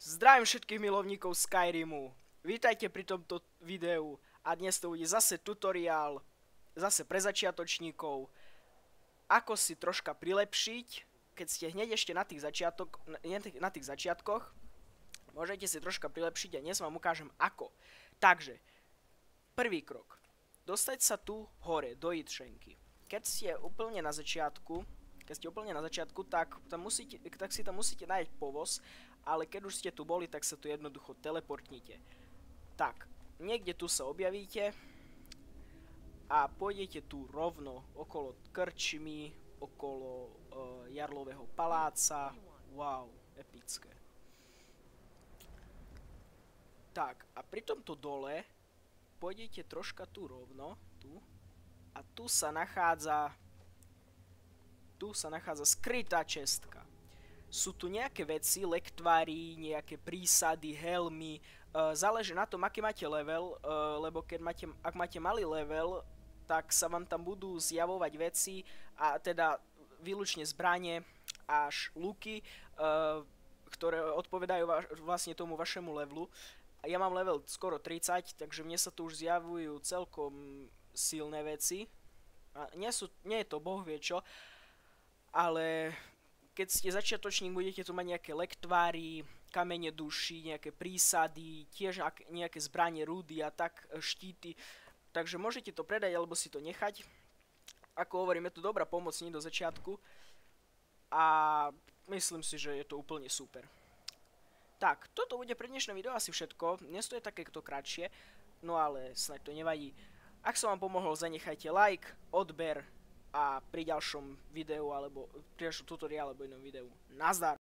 Zdravím všetkých milovníkov Skyrimu. Vítajte pri tomto videu a dnes to bude zase tutoriál, zase pre začiatočníkov, ako si troška prilepšiť, keď ste hneď ešte na tých začiatkoch, môžete si troška prilepšiť a dnes vám ukážem ako. Takže, prvý krok. Dostať sa tu hore, do Jitšenky. Keď ste úplne na začiatku, tak si tam musíte nájsť povoz, ale keď už ste tu boli, tak sa tu jednoducho teleportnite. Tak, niekde tu sa objavíte a pôjdete tu rovno okolo krčmy, okolo Jarlového paláca. Wow, epické. Tak, a pri tomto dole pôjdete troška tu rovno, tu, a tu sa nachádza skrytá čestka. Sú tu nejaké veci, lektvary, nejaké prísady, helmy, záleží na tom, aký máte level, lebo ak máte malý level, tak sa vám tam budú zjavovať veci, a teda výlučne zbrane až luky, ktoré odpovedajú vlastne tomu vašemu levelu. Ja mám level skoro 30, takže mne sa tu už zjavujú celkom silné veci. Nie je to boh vie čo, ale keď ste začiatočník, budete tu mať nejaké lektvary, kamene duší, nejaké prísady, tiež nejaké zbranie, rúdy a tak, štíty. Takže môžete to predať alebo si to nechať. Ako hovorím, je to dobrá pomocník do začiatku a myslím si, že je to úplne super. Tak, toto bude pre dnešné video asi všetko. Dnes to je takéto kratšie, no ale snáď to nevadí. Ak som vám pomohol, zanechajte like, odber a pri ďalšom videu alebo pri ďalšom tutoriále alebo inom videu. Nazdar!